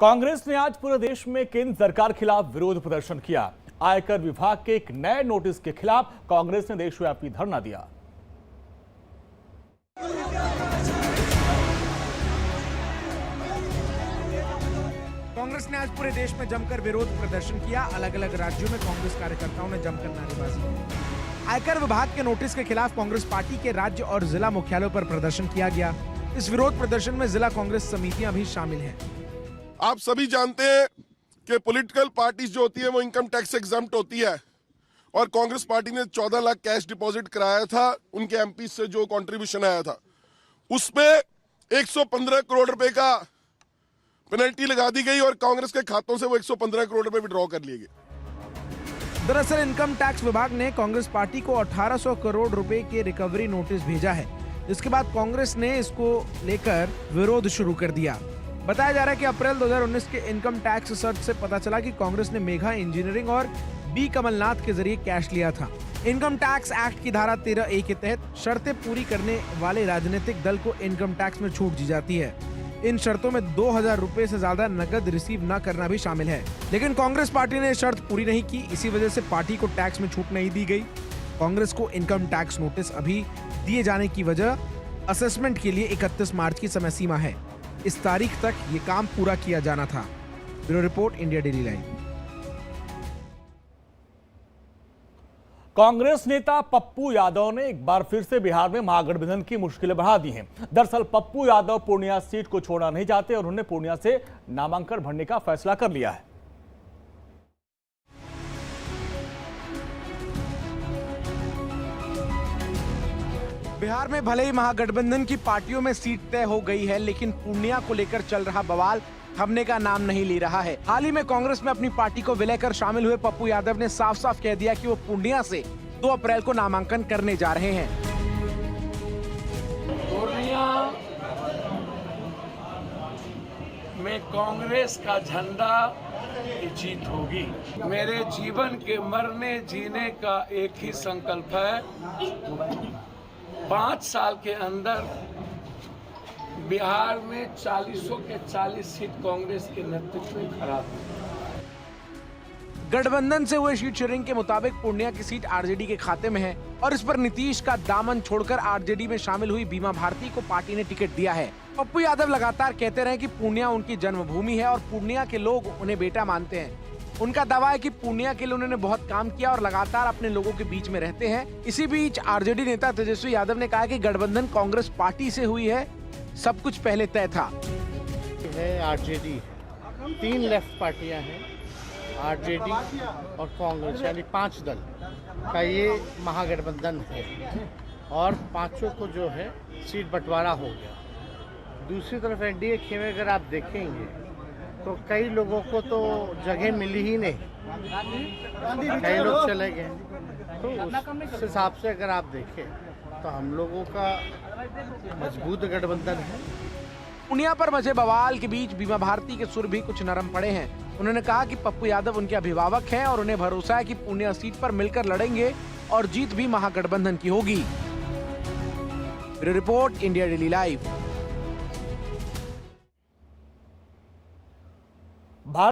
कांग्रेस ने आज पूरे देश में केंद्र सरकार के खिलाफ विरोध प्रदर्शन किया। आयकर विभाग के एक नए नोटिस के खिलाफ कांग्रेस ने देशव्यापी धरना दिया। कांग्रेस ने आज पूरे देश में जमकर विरोध प्रदर्शन किया। अलग अलग राज्यों में कांग्रेस कार्यकर्ताओं ने जमकर नारेबाजी की। आयकर विभाग के नोटिस के खिलाफ कांग्रेस पार्टी के राज्य और जिला मुख्यालयों पर प्रदर्शन किया गया। इस विरोध प्रदर्शन में जिला कांग्रेस समितियां भी शामिल हैं। आप सभी जानते हैं कि पॉलिटिकल पार्टीज जो होती है वो इनकम टैक्स एग्जम्प्ट होती है और कांग्रेस पार्टी ने 14 लाख कैश डिपॉजिट कराया था। उनके एमपी से जो कंट्रीब्यूशन आया था उसमें 115 करोड़ रुपए का पेनल्टी लगा दी गई और कांग्रेस के खातों से वो 115 करोड़ रुपए विड्रॉ कर लिए गए। दरअसल इनकम टैक्स विभाग ने कांग्रेस पार्टी को 1800 करोड़ रुपए के रिकवरी नोटिस भेजा है, जिसके बाद कांग्रेस ने इसको लेकर विरोध शुरू कर दिया। बताया जा रहा है कि अप्रैल 2019 के इनकम टैक्स सर्च से पता चला कि कांग्रेस ने मेघा इंजीनियरिंग और बी कमलनाथ के जरिए कैश लिया था। इनकम टैक्स एक्ट की धारा 13A के तहत शर्तें पूरी करने वाले राजनीतिक दल को इनकम टैक्स में छूट दी जाती है। इन शर्तों में 2000 रुपए से ज्यादा नकद रिसीव न करना भी शामिल है, लेकिन कांग्रेस पार्टी ने शर्त पूरी नहीं की। इसी वजह से पार्टी को टैक्स में छूट नहीं दी गई। कांग्रेस को इनकम टैक्स नोटिस अभी दिए जाने की वजह असेसमेंट के लिए 31 मार्च की समय सीमा है। इस तारीख तक ये काम पूरा किया जाना था। Bureau report, India daily live. Congress नेता पप्पू यादव ने एक बार फिर से बिहार में महागठबंधन की मुश्किलें बढ़ा दी हैं। दरअसल पप्पू यादव पूर्णिया सीट को छोड़ना नहीं चाहते और उन्होंने पूर्णिया से नामांकन भरने का फैसला कर लिया है। बिहार में भले ही महागठबंधन की पार्टियों में सीट तय हो गई है, लेकिन पूर्णिया को लेकर चल रहा बवाल थमने का नाम नहीं ले रहा है। हाल ही में कांग्रेस में अपनी पार्टी को विलय कर शामिल हुए पप्पू यादव ने साफ साफ कह दिया कि वो पूर्णिया से 2 अप्रैल को नामांकन करने जा रहे हैं। पूर्णिया में कांग्रेस का झंडा की जीत होगी। मेरे जीवन के मरने जीने का एक ही संकल्प है, 5 साल के अंदर बिहार में 40 के 40 सीट कांग्रेस के नेतृत्व में खड़ा। गठबंधन से हुए सीट शेयरिंग के मुताबिक पूर्णिया की सीट आरजेडी के खाते में है और इस पर नीतीश का दामन छोड़कर आरजेडी में शामिल हुई बीमा भारती को पार्टी ने टिकट दिया है। पप्पू यादव लगातार कहते रहे कि पूर्णिया उनकी जन्मभूमि है और पूर्णिया के लोग उन्हें बेटा मानते हैं। उनका दावा है कि पूर्णिया के लिए उन्होंने बहुत काम किया और लगातार अपने लोगों के बीच में रहते हैं। इसी बीच आरजेडी नेता तेजस्वी यादव ने कहा कि गठबंधन कांग्रेस पार्टी से हुई है, सब कुछ पहले तय था। आरजेडी 3 लेफ्ट पार्टियां हैं, आरजेडी और कांग्रेस, यानी 5 दल का ये महागठबंधन है और 5 को जो है सीट बंटवारा हो गया। दूसरी तरफ एनडीए खेमे अगर आप देखेंगे तो कई लोगों को तो जगह मिली ही नहीं, कई लोग चले गए। तो उस हिसाब से अगर आप देखें तो हम लोगों का मजबूत गठबंधन है। पूर्णिया पर मचे बवाल के बीच बीमा भारती के सुर भी कुछ नरम पड़े हैं। उन्होंने कहा कि पप्पू यादव उनके अभिभावक हैं और उन्हें भरोसा है कि पूर्णिया सीट पर मिलकर लड़ेंगे और जीत भी महागठबंधन की होगी। Bureau report, India daily live.